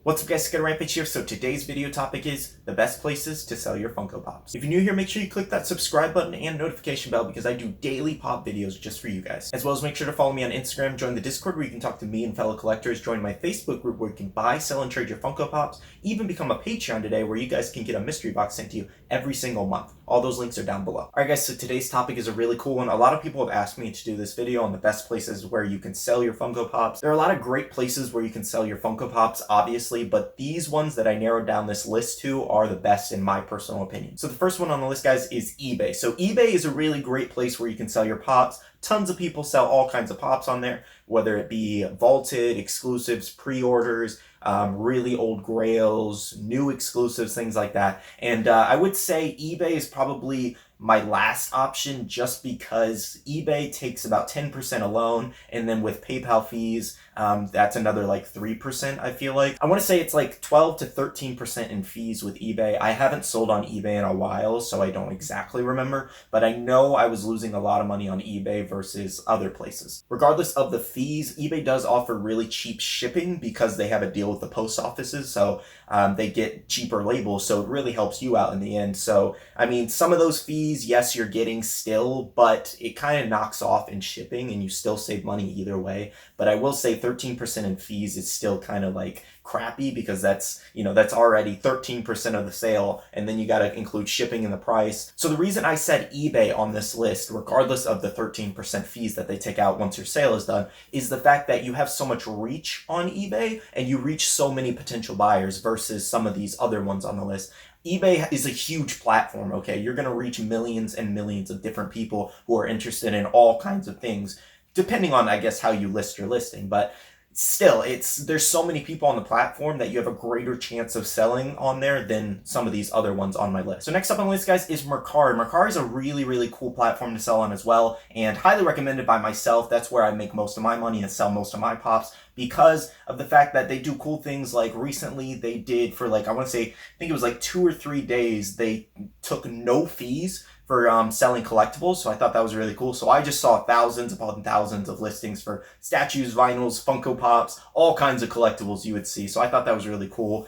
What's up guys, SkittleRampage here. So today's video topic is the best places to sell your Funko Pops. If you're new here, make sure you click that subscribe button and notification bell because I do daily pop videos just for you guys. As well as make sure to follow me on Instagram, join the Discord where you can talk to me and fellow collectors, join my Facebook group where you can buy, sell, and trade your Funko Pops, even become a Patreon today where you guys can get a mystery box sent to you every single month. All those links are down below. Alright guys, so today's topic is a really cool one. A lot of people have asked me to do this video on the best places where you can sell your Funko Pops. There are a lot of great places where you can sell your Funko Pops, obviously, but these ones that I narrowed down this list to are the best in my personal opinion. So the first one on the list, guys, is eBay. So eBay is a really great place where you can sell your Pops. Tons of people sell all kinds of Pops on there, whether it be vaulted, exclusives, pre-orders, really old Grails, new exclusives, things like that. And I would say eBay is probably my last option just because eBay takes about 10% alone, and then with PayPal fees, that's another like 3%, I feel like. I want to say it's like 12 to 13% in fees with eBay. I haven't sold on eBay in a while, so I don't exactly remember, but I know I was losing a lot of money on eBay versus other places. Regardless of the fees, eBay does offer really cheap shipping because they have a deal with the post offices, so they get cheaper labels, so it really helps you out in the end. So, I mean, some of those fees, yes, you're getting still, but it kind of knocks off in shipping and you still save money either way. But I will say 13% in fees is still kind of like crappy because that's already 13% of the sale, and then you got to include shipping in the price. So the reason I said eBay on this list, regardless of the 13% fees that they take out once your sale is done, is the fact that you have so much reach on eBay and you reach so many potential buyers versus some of these other ones on the list. eBay is a huge platform, okay? You're going to reach millions and millions of different people who are interested in all kinds of things, depending on, I guess, how you list your listing. But still, there's so many people on the platform that you have a greater chance of selling on there than some of these other ones on my list. So next up on the list, guys, is Mercari. Mercari is a really, really cool platform to sell on as well, and highly recommended by myself. That's where I make most of my money and sell most of my Pops, because of the fact that they do cool things. Like recently they did, for like, I want to say, I think it was like 2 or 3 days, they took no fees for selling collectibles. So I thought that was really cool. So I just saw thousands upon thousands of listings for statues, vinyls, Funko Pops, all kinds of collectibles you would see. So I thought that was really cool.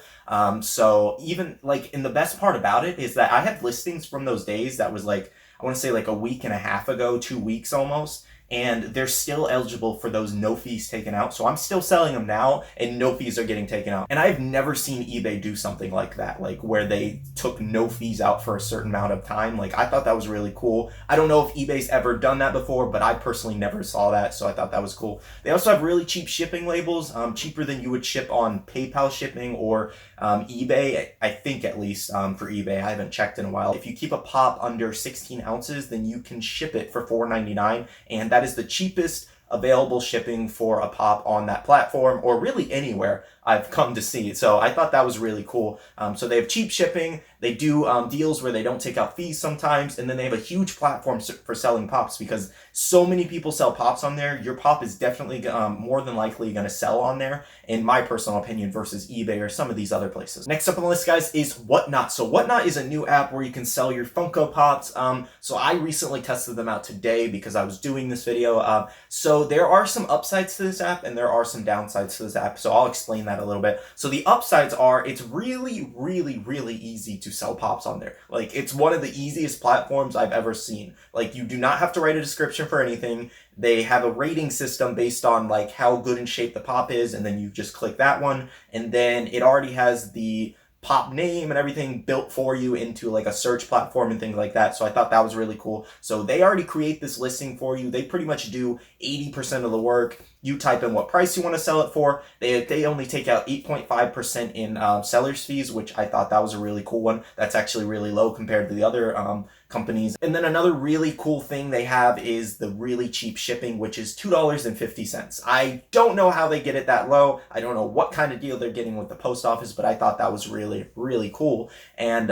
So even like, and the best part about it is that I have listings from those days that was like, I want to say like a week and a half ago, 2 weeks almost, and they're still eligible for those no fees taken out. So I'm still selling them now and no fees are getting taken out. And I've never seen eBay do something like that, like where they took no fees out for a certain amount of time. Like, I thought that was really cool. I don't know if eBay's ever done that before, but I personally never saw that, so I thought that was cool. They also have really cheap shipping labels, cheaper than you would ship on PayPal shipping or eBay, I think, at least for eBay. I haven't checked in a while. If you keep a Pop under 16 ounces, then you can ship it for $4.99, and that is the cheapest available shipping for a Pop on that platform, or really anywhere I've come to see. So I thought that was really cool. So they have cheap shipping, they do deals where they don't take out fees sometimes, and then they have a huge platform for selling Pops, because so many people sell Pops on there. Your Pop is definitely more than likely going to sell on there, in my personal opinion, versus eBay or some of these other places. Next up on the list, guys, is Whatnot. So Whatnot is a new app where you can sell your Funko Pops. So I recently tested them out today because I was doing this video. So there are some upsides to this app and there are some downsides to this app. So I'll explain that a little bit. So the upsides are, it's really, really, really easy to sell Pops on there. Like, it's one of the easiest platforms I've ever seen. Like, you do not have to write a description for anything. They have a rating system based on like how good in shape the Pop is, and then you just click that one, and then it already has the Pop name and everything built for you into like a search platform and things like that. So I thought that was really cool. So they already create this listing for you. They pretty much do 80% of the work. You type in what price you want to sell it for. They only take out 8.5% in seller's fees, which I thought that was a really cool one. That's actually really low compared to the other companies. And then another really cool thing they have is the really cheap shipping, which is $2.50. I don't know how they get it that low. I don't know what kind of deal they're getting with the post office, but I thought that was really, really cool. And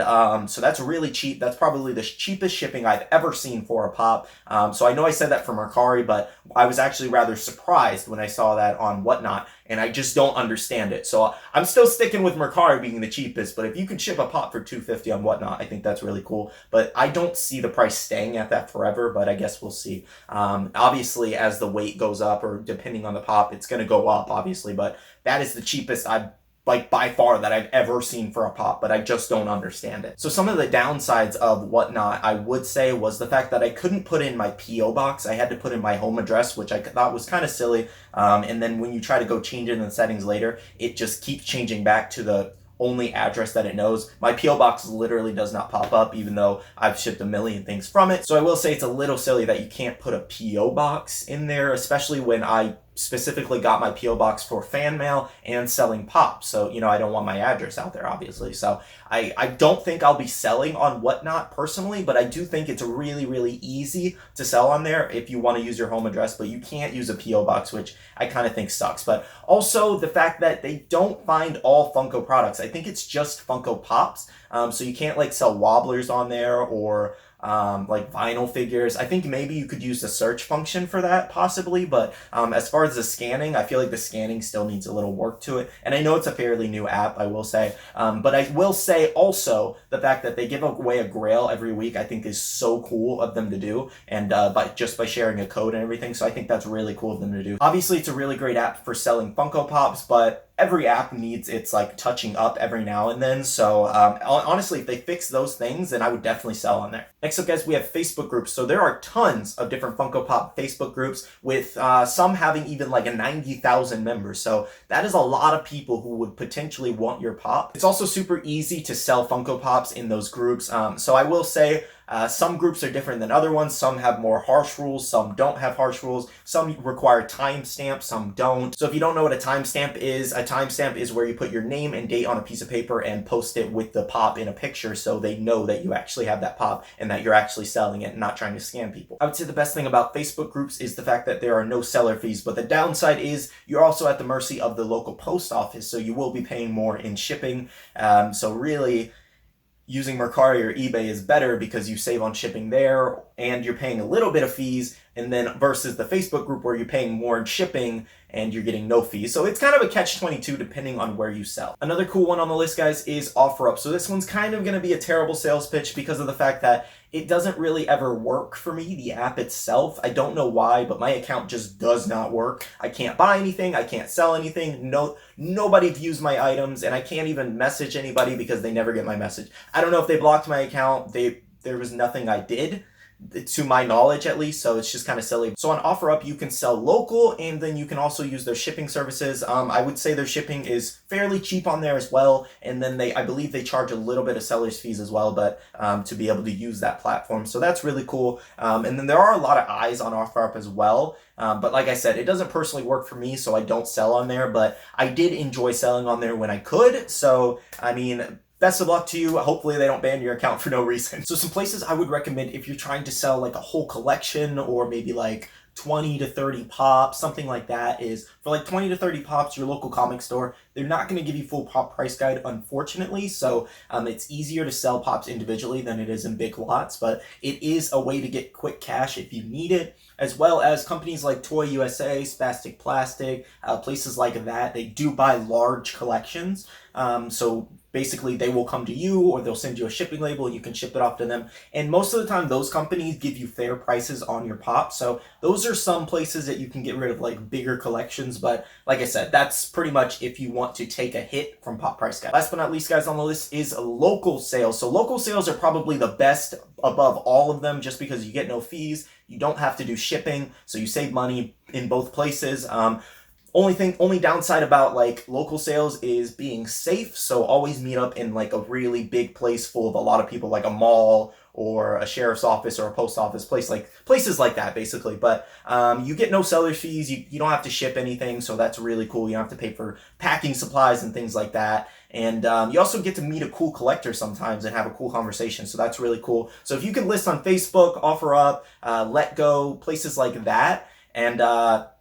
so that's really cheap. That's probably the cheapest shipping I've ever seen for a Pop. So I know I said that for Mercari, but I was actually rather surprised when I saw that on Whatnot, and I just don't understand it. So I'm still sticking with Mercari being the cheapest, but if you can ship a Pop for $2.50 on Whatnot, I think that's really cool. But I don't see the price staying at that forever, but I guess we'll see. Obviously, as the weight goes up, or depending on the Pop, it's going to go up, obviously, but that is the cheapest I've like by far that I've ever seen for a pop, but I just don't understand it. So some of the downsides of Whatnot, I would say, was the fact that I couldn't put in my P.O. box. I had to put in my home address, which I thought was kind of silly. And then when you try to go change it in the settings later, it just keeps changing back to the only address that it knows. My P.O. box literally does not pop up, even though I've shipped a million things from it. So I will say it's a little silly that you can't put a P.O. box in there, especially when I specifically got my P.O. box for fan mail and selling pops. So, you know, I don't want my address out there, obviously. So I don't think I'll be selling on Whatnot personally, but I do think it's really, really easy to sell on there if you want to use your home address, but you can't use a P.O. box, which I kind of think sucks. But also the fact that they don't find all Funko products. I think it's just Funko Pops. So you can't like sell wobblers on there or like vinyl figures. I think maybe you could use the search function for that possibly, but as far as the scanning, I feel like the scanning still needs a little work to it. And I know it's a fairly new app, I will say, but I will say also the fact that they give away a Grail every week, I think is so cool of them to do, and by sharing a code and everything. So I think that's really cool of them to do. Obviously, it's a really great app for selling Funko Pops, but every app needs its like touching up every now and then. So honestly, if they fix those things, then I would definitely sell on there. Next up, guys, we have Facebook groups. So there are tons of different Funko Pop Facebook groups with some having even like a 90,000 members. So that is a lot of people who would potentially want your pop. It's also super easy to sell Funko Pops in those groups. So I will say, some groups are different than other ones. Some have more harsh rules, some don't have harsh rules, some require timestamps, some don't. So if you don't know what a timestamp is where you put your name and date on a piece of paper and post it with the pop in a picture so they know that you actually have that pop and that you're actually selling it and not trying to scam people. I would say the best thing about Facebook groups is the fact that there are no seller fees, but the downside is you're also at the mercy of the local post office, so you will be paying more in shipping. So really, using Mercari or eBay is better because you save on shipping there and you're paying a little bit of fees, and then versus the Facebook group where you're paying more in shipping and you're getting no fees. So it's kind of a catch-22 depending on where you sell. Another cool one on the list, guys, is OfferUp. So this one's kind of going to be a terrible sales pitch because of the fact that it doesn't really ever work for me, the app itself. I don't know why, but my account just does not work. I can't buy anything, I can't sell anything, nobody views my items, and I can't even message anybody because they never get my message. I don't know if they blocked my account, there was nothing I did, to my knowledge at least, so it's just kind of silly. So on OfferUp, you can sell local, and then you can also use their shipping services. I would say their shipping is fairly cheap on there as well, and then I believe they charge a little bit of seller's fees as well, but to be able to use that platform. So that's really cool. And then there are a lot of eyes on OfferUp as well. But like I said, it doesn't personally work for me, so I don't sell on there, but I did enjoy selling on there when I could. So, I mean, best of luck to you. Hopefully they don't ban your account for no reason. So some places I would recommend if you're trying to sell like a whole collection or maybe like 20 to 30 pops, something like that, is for like 20 to 30 pops, your local comic store, they're not going to give you full pop price guide, unfortunately. So it's easier to sell pops individually than it is in big lots, but it is a way to get quick cash if you need it, as well as companies like Toy USA, Spastic Plastic, places like that. They do buy large collections. So basically they will come to you or they'll send you a shipping label and you can ship it off to them. And most of the time those companies give you fair prices on your pop. So those are some places that you can get rid of like bigger collections. But like I said, that's pretty much if you want to take a hit from pop price guide. Last but not least, guys, on the list is local sales. So local sales are probably the best above all of them just because you get no fees. You don't have to do shipping, so you save money in both places. Only downside about like local sales is being safe. So always meet up in like a really big place full of a lot of people, like a mall or a sheriff's office or a post office, places like that basically. But you get no seller fees. You don't have to ship anything, so that's really cool. You don't have to pay for packing supplies and things like that. And you also get to meet a cool collector sometimes and have a cool conversation. So that's really cool. So if you can list on Facebook, OfferUp, LetGo, places like that, and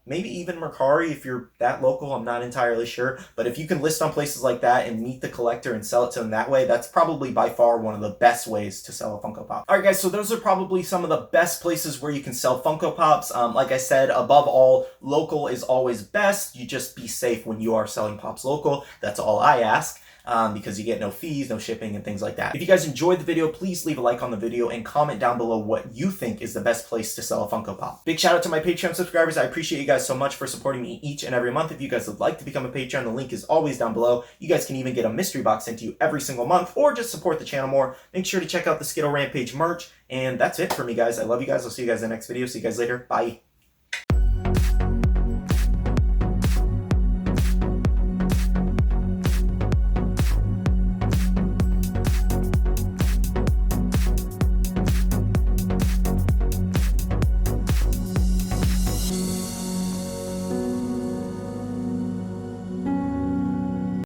maybe even Mercari if you're that local, I'm not entirely sure. But if you can list on places like that and meet the collector and sell it to them that way, that's probably by far one of the best ways to sell a Funko Pop. Alright guys, so those are probably some of the best places where you can sell Funko Pops. Like I said, above all, local is always best. You just be safe when you are selling Pops local. That's all I ask. because you get no fees, no shipping, and things like that. If you guys enjoyed the video, please leave a like on the video and comment down below what you think is the best place to sell a Funko Pop. Big shout out to my Patreon subscribers. I appreciate you guys so much for supporting me each and every month. If you guys would like to become a Patreon, the link is always down below. You guys can even get a mystery box sent to you every single month, or just support the channel more. Make sure to check out the SkittleRampage merch. And that's it for me, guys. I love you guys. I'll see you guys in the next video. See you guys later. Bye.